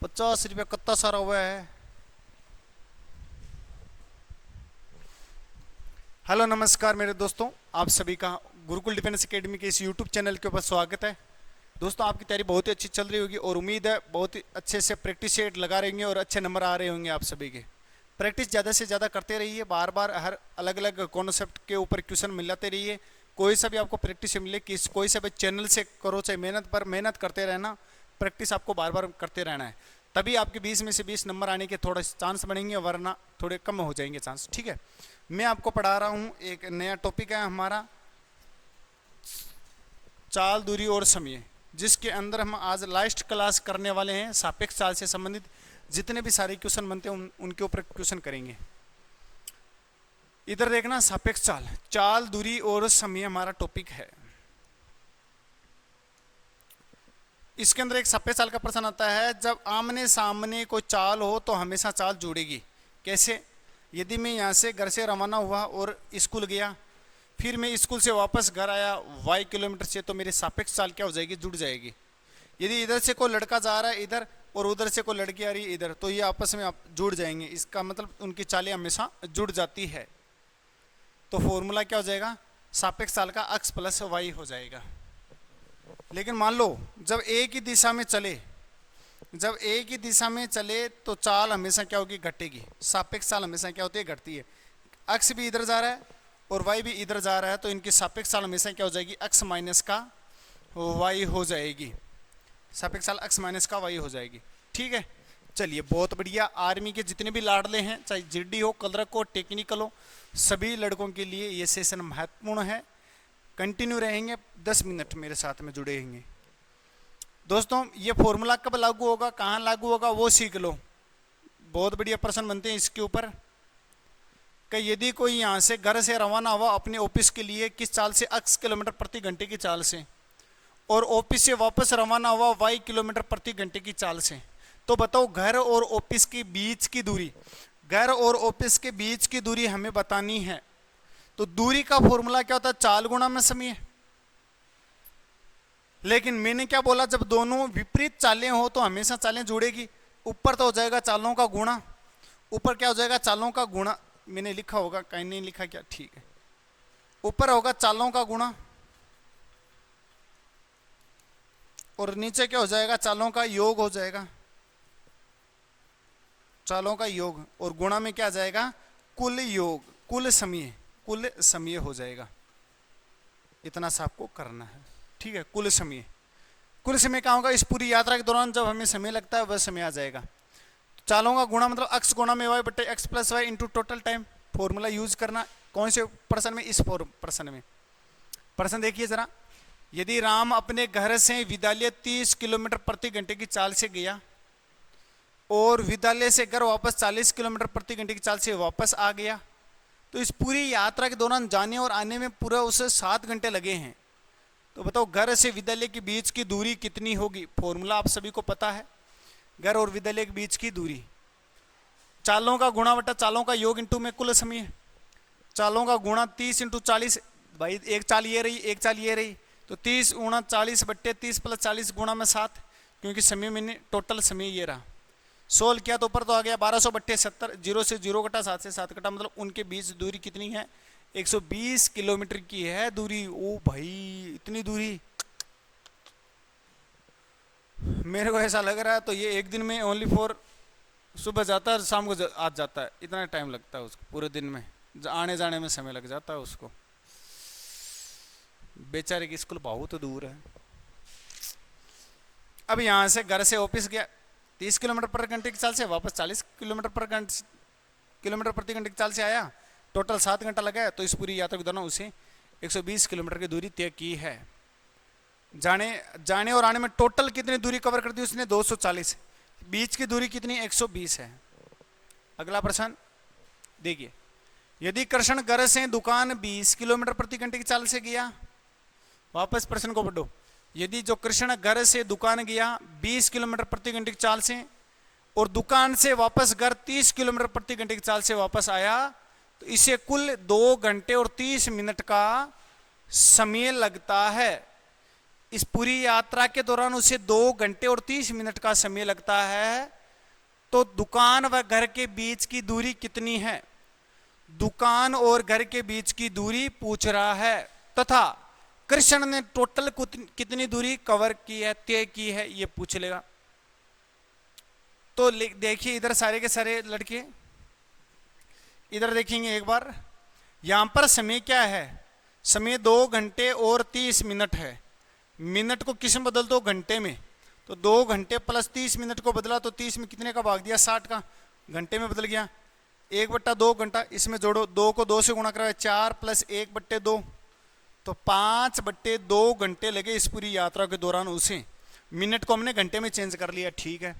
50 रुपया कितना सारा हुआ है। हेलो नमस्कार मेरे दोस्तों, आप सभी का गुरुकुल डिफेंस एकेडमी के इस यूट्यूब चैनल के ऊपर स्वागत है। दोस्तों आपकी तैयारी बहुत ही अच्छी चल रही होगी और उम्मीद है बहुत ही अच्छे से प्रैक्टिस सेट लगा रहे होंगे और अच्छे नंबर आ रहे होंगे आप सभी के। प्रैक्टिस ज़्यादा से ज़्यादा करते रहिए, बार बार हर अलग अलग कॉन्सेप्ट के ऊपर क्वेश्चन मिलाते रहिए। कोई सा भी आपको प्रैक्टिस मिले किस कोई सा भी चैनल से करो, चाहे मेहनत पर मेहनत करते रहना, प्रैक्टिस आपको बार बार करते रहना है, तभी आपके 20 में से 20 नंबर आने के थोड़े चांस बनेंगे, वरना थोड़े कम हो जाएंगे चांस। ठीक है, मैं आपको पढ़ा रहा हूँ, एक नया टॉपिक है हमारा चाल, दूरी और समय, जिसके अंदर हम आज लास्ट क्लास करने वाले हैं। सापेक्ष चाल से संबंधित जितने भी सारे क्वेश्चन बनते हैं उनके ऊपर क्वेश्चन करेंगे। इधर देखना, सापेक्ष चाल, चाल, दूरी और समय हमारा टॉपिक है। इसके अंदर एक सापेक्ष चाल का प्रश्न आता है, जब आमने सामने कोई चाल हो तो हमेशा चाल जुड़ेगी। कैसे? यदि मैं यहाँ से घर से रवाना हुआ और स्कूल गया, फिर मैं स्कूल से वापस घर आया y किलोमीटर से, तो मेरी सापेक्ष चाल क्या हो जाएगी? जुड़ जाएगी। यदि इधर से कोई लड़का जा रहा है इधर और उधर से कोई लड़की आ रही है इधर, तो ये आपस में जुड़ जाएंगे। इसका मतलब उनकी चालें हमेशा जुड़ जाती है। तो फॉर्मूला क्या हो जाएगा? सापेक्ष चाल का x प्लस वाई हो जाएगा। लेकिन मान लो जब एक ही दिशा में चले, जब एक ही दिशा में चले तो चाल हमेशा क्या होगी? घटेगी। सापेक्ष चाल हमेशा क्या होती है? घटती है। x भी इधर जा रहा है और y भी इधर जा रहा है, तो इनकी सापेक्ष चाल हमेशा क्या हो जाएगी? x माइनस का y हो जाएगी। सापेक्ष चाल x माइनस का y हो जाएगी। ठीक है, चलिए बहुत बढ़िया। आर्मी के जितने भी लाडले हैं, चाहे जीडी हो, कलरक हो, टेक्निकल हो, सभी लड़कों के लिए ये सेशन महत्वपूर्ण है। कंटिन्यू रहेंगे, 10 मिनट मेरे साथ में जुड़े रहेंगे। दोस्तों ये फॉर्मूला कब लागू होगा, कहाँ लागू होगा, वो सीख लो। बहुत बढ़िया प्रश्न बनते हैं इसके ऊपर कि यदि कोई यहाँ से घर से रवाना हुआ अपने ऑफिस के लिए किस चाल से? x किलोमीटर प्रति घंटे की चाल से, और ऑफिस से वापस रवाना हुआ y किलोमीटर प्रति घंटे की चाल से, तो बताओ घर और ऑफिस के बीच की दूरी, घर और ऑफिस के बीच की दूरी हमें बतानी है। तो दूरी का फॉर्मूला क्या होता है? चाल गुणा में समय। लेकिन मैंने क्या बोला, जब दोनों विपरीत चालें हो तो हमेशा चालें जुड़ेगी। ऊपर तो हो जाएगा चालों का गुणा, ऊपर क्या हो जाएगा? चालों का गुणा। मैंने लिखा होगा, कहीं नहीं लिखा क्या? ठीक है, ऊपर होगा चालों का गुणा और नीचे क्या हो जाएगा? चालों का योग हो जाएगा। चालों का योग और गुणा में क्या आ जाएगा? कुल योग, कुल समय, कुल समय हो जाएगा। इतना सा आपको करना है। ठीक है, कुल समय, कुल समय क्या होगा? इस पूरी यात्रा के दौरान जब हमें समय लगता है वह समय आ जाएगा। चालों का गुणा मतलब x गुणा में y बटे x plus Y into total time. Formula use करना कौन से प्रश्न में? इस प्रश्न में। प्रश्न देखिए जरा, यदि राम अपने घर से विद्यालय 30 किलोमीटर प्रति घंटे की चाल से गया और विद्यालय से घर वापस 40 किलोमीटर प्रति घंटे की चाल से वापस आ गया, तो इस पूरी यात्रा के दौरान जाने और आने में पूरा उसे 7 घंटे लगे हैं। तो बताओ घर से विद्यालय के बीच की दूरी कितनी होगी? फॉर्मूला आप सभी को पता है, घर और विद्यालय के बीच की दूरी, चालों का गुणा बटा चालों का योग इंटू में कुल समय। चालों का गुणा 30 इंटू 40, भाई एक चाल ये रही, एक चाल ये रही, तो 30 गुणा 40 बट्टे 30 प्लस 40 गुणा में 7, क्योंकि समय मैंने टोटल समय ये रहा। 16 किया तो ऊपर तो आ गया 1200 बट्टे 70, 0 से 0 कटा, 7 से 7 कटा, मतलब उनके बीच दूरी कितनी है? 120 किलोमीटर की है दूरी। ओ भाई इतनी दूरी, मेरे को ऐसा लग रहा है तो ये एक दिन में ओनली फॉर सुबह जाता है शाम को आज जाता है, इतना टाइम लगता है उसको, पूरे दिन में आने जाने में समय लग जाता है उसको। बेचारे की स्कूल बहुत दूर है। अब यहाँ से घर से ऑफिस गया 30 किलोमीटर पर घंटे की चाल से, वापस 40 किलोमीटर प्रति घंटे की चाल से आया, टोटल 7 घंटा लगा है। तो इस पूरी यात्रा के दौरान उसे 120 किलोमीटर की दूरी तय की है। जाने और आने में टोटल कितनी दूरी कवर कर दी उसने? 240। बीच की दूरी कितनी? 120 है। अगला प्रश्न देखिए, यदि कृष्ण घर से दुकान 20 किलोमीटर प्रति घंटे की चाल से गया, वापस प्रश्न को पढ़ो, यदि जो कृष्ण घर से दुकान गया 20 किलोमीटर प्रति घंटे की चाल से और दुकान से वापस घर 30 किलोमीटर प्रति घंटे की चाल से वापस आया, तो इसे कुल 2 घंटे और 30 मिनट का समय लगता है। इस पूरी यात्रा के दौरान उसे 2 घंटे और 30 मिनट का समय लगता है, तो दुकान व घर के बीच की दूरी कितनी है? दुकान और घर के बीच की दूरी पूछ रहा है, तथा कृष्ण ने टोटल कितनी दूरी कवर की है, तय की है, ये पूछ लेगा। तो देखिए इधर सारे के सारे लड़के इधर देखेंगे एक बार। यहां पर समय क्या है? समय 2 घंटे और 30 मिनट है। मिनट को किस में बदल दो? घंटे में। तो 2 घंटे प्लस 30 मिनट को बदला तो 30 में कितने का भाग दिया? 60 का। घंटे में बदल गया। 1/2 घंटा, इसमें जोड़ो, 2 को 2 से गुणा करा, 4 + 1/2, तो 5/2 घंटे लगे इस पूरी यात्रा के दौरान उसे। मिनट को हमने घंटे में चेंज कर लिया, ठीक है।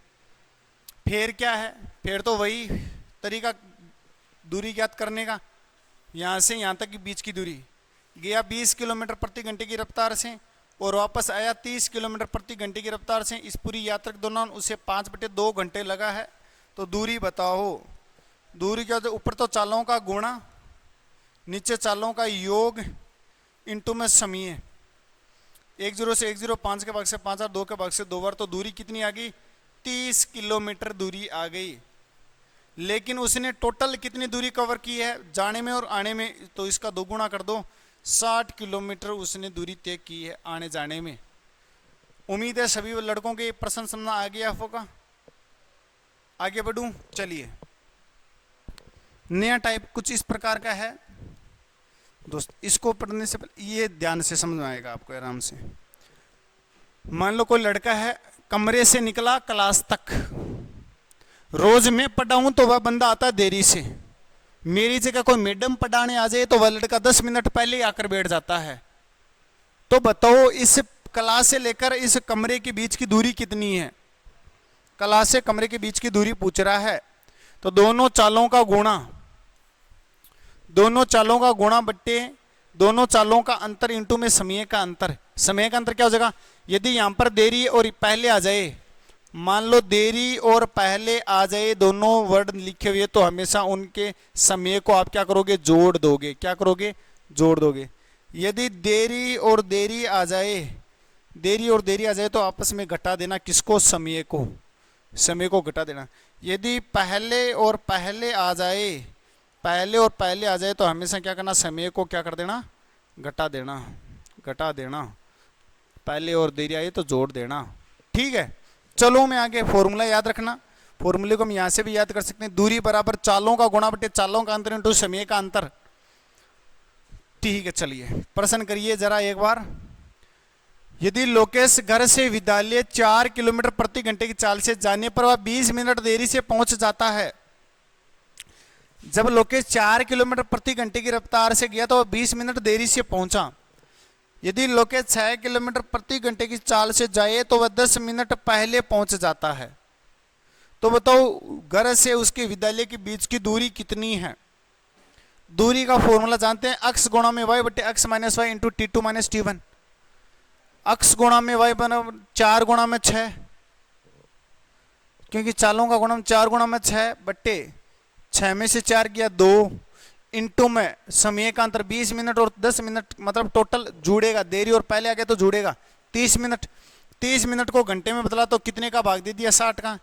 फिर क्या है? फिर तो वही तरीका दूरी ज्ञात करने का। यहां से यहां तक की बीच की दूरी, गया 20 किलोमीटर प्रति घंटे की रफ्तार से और वापस आया 30 किलोमीटर प्रति घंटे की रफ्तार से। इस पूरी यात्रा के दौरान उसे 5/2 घंटे लगा है। तो दूरी बताओ। दूरी क्या? ऊपर तो चालों का गुणा, नीचे चालों का योग, इंटू में समय। 10 से 10, 5 के भाग से 5 और 2 के भाग से 2 बार, तो दूरी कितनी आ गई? 30 किलोमीटर दूरी आ गई। लेकिन उसने टोटल कितनी दूरी कवर की है जाने में और आने में? तो इसका 2 गुणा कर दो, 60 किलोमीटर उसने दूरी तय की है आने जाने में। उम्मीद है सभी लड़कों के प्रश्न समझना आ गया होगा। आगे बढ़ूं, चलिए। नया टाइप कुछ इस प्रकार का है दोस्त। इसको पढ़ने से पहले ये ध्यान से समझ में आएगा आपको आराम से। मान लो कोई लड़का है, कमरे से निकला क्लास तक। रोज मैं पढ़ाऊं तो वह बंदा आता है देरी से। मेरी जगह कोई मैडम पढ़ाने आ जाए तो वह लड़का 10 मिनट पहले ही आकर बैठ जाता है। तो बताओ इस क्लास से लेकर इस कमरे के बीच की दूरी कितनी है? क्लास से कमरे के बीच की दूरी पूछ रहा है। तो दोनों चालों का गुणा, दोनों चालों का गुणा बट्टे दोनों चालों का अंतर इंटू में समय का अंतर। समय का अंतर क्या हो जाएगा? यदि यहां पर देरी और पहले आ जाए, मान लो देरी और पहले आ जाए दोनों वर्ड लिखे हुए, तो हमेशा उनके समय को आप क्या करोगे? जोड़ दोगे। क्या करोगे? जोड़ दोगे। यदि देरी और देरी आ जाए, देरी और देरी आ जाए तो आपस में घटा देना। किसको? समय को। समय को घटा देना। यदि पहले और पहले आ जाए, पहले और पहले आ जाए तो हमेशा क्या करना? समय को क्या कर देना? घटा देना। घटा देना। पहले और देरी आई तो जोड़ देना। ठीक है, चलो मैं आगे फॉर्मूला याद रखना। फॉर्मूले को हम यहां से भी याद कर सकते हैं। दूरी बराबर चालों का गुणा बटे चालों का अंतर इंटू समय का अंतर। ठीक है, चलिए प्रश्न करिए जरा एक बार। यदि लोकेश घर से विद्यालय 4 किलोमीटर प्रति घंटे की चाल से जाने पर वह 20 मिनट देरी से पहुंच जाता है। जब लोकेश 4 किलोमीटर प्रति घंटे की रफ्तार से गया तो वह 20 मिनट देरी से पहुंचा। यदि लोकेश 6 किलोमीटर प्रति घंटे की चाल से जाए तो वह 10 मिनट पहले पहुंच जाता है। तो बताओ घर से उसके विद्यालय के बीच की दूरी कितनी है? दूरी का फॉर्मूला जानते हैं, अक्स गुणा में वाई बटे X minus Y into T2 minus T1। X गुणा में वाई बना 4 गुणा में 6, क्योंकि चालों का गुणा 4 गुणा में 6 बट्टे 6 में से 4 गया 2 इंटू में समय का अंतर 20 मिनट और 10 मिनट, मतलब टोटल जुड़ेगा। देरी और पहले आ गया तो जुड़ेगा 30 मिनट। 30 मिनट को घंटे में बदला तो कितने का भाग दे दिया? 60 का।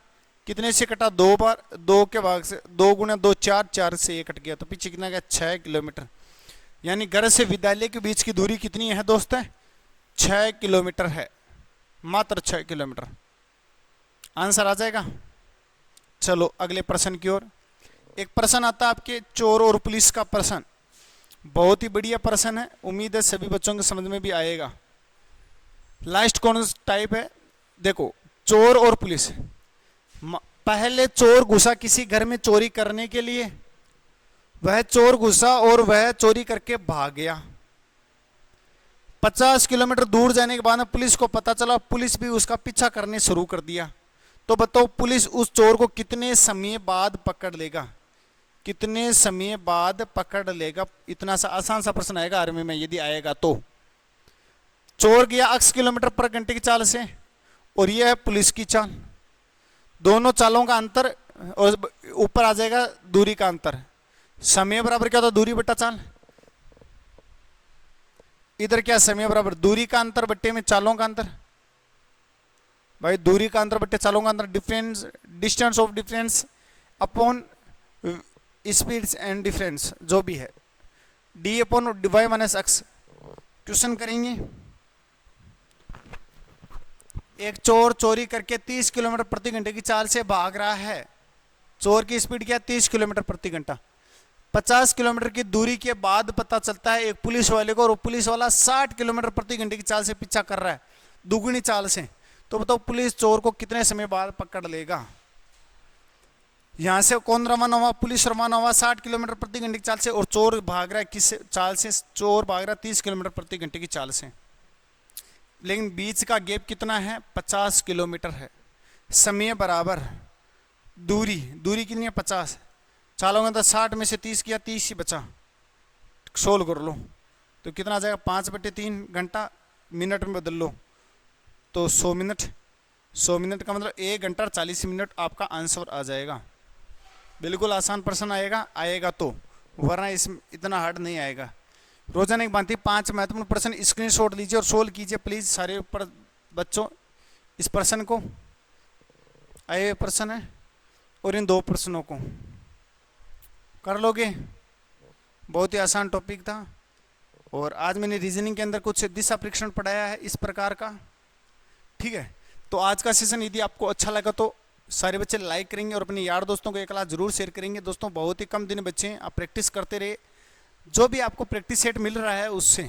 कितने से कटा? 2 बार। 2 के भाग से 2 गुना 2 4, 4 से 1 कट गया, तो पीछे कितना गया? 6 किलोमीटर। यानी घर से विद्यालय के बीच की दूरी कितनी है दोस्त? 6 किलोमीटर है, मात्र 6 किलोमीटर। आंसर आ जाएगा। चलो अगले प्रश्न की ओर। एक प्रश्न आता है आपके चोर और पुलिस का प्रश्न। बहुत ही बढ़िया प्रश्न है, उम्मीद है सभी बच्चों के समझ में भी आएगा। लास्ट कौन सा टाइप है? देखो, चोर और पुलिस। पहले चोर घुसा किसी घर में चोरी करने के लिए। वह चोर घुसा और वह चोरी करके भाग गया। 50 किलोमीटर दूर जाने के बाद पुलिस को पता चला, पुलिस भी उसका पीछा करने शुरू कर दिया। तो बताओ पुलिस उस चोर को कितने समय बाद पकड़ लेगा? कितने समय बाद पकड़ लेगा? इतना सा आसान सा प्रश्न आएगा आर्मी में यदि आएगा तो। चोर गया 80 किलोमीटर पर घंटे की चाल से और यह है पुलिस की चाल। दोनों चालों का अंतर और ऊपर आ जाएगा दूरी का अंतर। समय बराबर क्या होता? दूरी बटा चाल। इधर क्या समय बराबर दूरी का अंतर बट्टे में चालों का अंतर, भाई दूरी का अंतर बट्टे चालों का अंतर, difference distance of difference upon speeds and difference जो भी है, D upon Y minus X. Question करेंगे। एक चोर चोरी करके 30 किलोमीटर प्रति घंटे की चाल से भाग रहा है। चोर की स्पीड क्या, 30 किलोमीटर प्रति घंटा। 50 किलोमीटर की दूरी के बाद पता चलता है एक पुलिस वाले को, और पुलिस वाला 60 किलोमीटर प्रति घंटे की चाल से पीछा कर रहा है, दुगुनी चाल से। तो बताओ पुलिस चोर को कितने समय बाद पकड़ लेगा। यहां से कौन रवाना हुआ, पुलिस रवाना हुआ 60 किलोमीटर प्रति घंटे की चाल से, और चोर भाग रहा है किस चाल से, चोर भाग रहा है 30 किलोमीटर प्रति घंटे की चाल से। लेकिन बीच का गैप कितना है, 50 किलोमीटर है। समय बराबर दूरी, दूरी कितनी है 50, चालोगे तो 60 में से 30 किया, 30 ही बचा, 16 कर लो तो कितना आ जाएगा, 5/3 घंटा, मिनट में बदल लो तो 100 मिनट। 100 मिनट का मतलब 1 घंटा 40 मिनट आपका आंसर आ जाएगा। बिल्कुल आसान प्रश्न आएगा तो, वरना इस इतना हार्ड नहीं आएगा। रोजाना एक भांति 5 महत्वपूर्ण प्रश्न स्क्रीनशॉट लीजिए और सोल्व कीजिए प्लीज सारे बच्चों। इस प्रश्न को आए हुए प्रश्न है और इन 2 प्रश्नों को कर लोगे। बहुत ही आसान टॉपिक था, और आज मैंने रीजनिंग के अंदर कुछ दिशा परीक्षण पढ़ाया है इस प्रकार का। ठीक है, तो आज का सेशन यदि आपको अच्छा लगा तो सारे बच्चे लाइक करेंगे और अपने यार दोस्तों को एक क्लास जरूर शेयर करेंगे। दोस्तों बहुत ही कम दिन बच्चे हैं, आप प्रैक्टिस करते रहे, जो भी आपको प्रैक्टिस सेट मिल रहा है उससे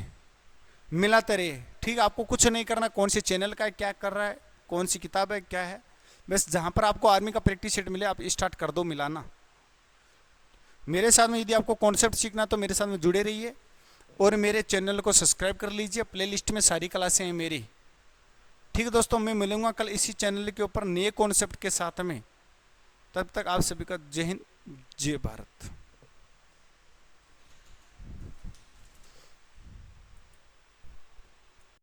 मिलाते रहे। ठीक, आपको कुछ नहीं करना, कौन से चैनल का है, क्या कर रहा है, कौन सी किताब है, क्या है, बस जहाँ पर आपको आर्मी का प्रैक्टिस सेट मिले आप स्टार्ट कर दो मिलाना। मेरे साथ में यदि आपको कॉन्सेप्ट सीखना तो मेरे साथ में जुड़े रहिए, और मेरे चैनल को सब्सक्राइब कर लीजिए, प्लेलिस्ट में सारी क्लासें हैं मेरी। ठीक है दोस्तों, मैं मिलूंगा कल इसी चैनल के ऊपर नए कॉन्सेप्ट के साथ में। तब तक आप सभी का जय हिंद, जय भारत।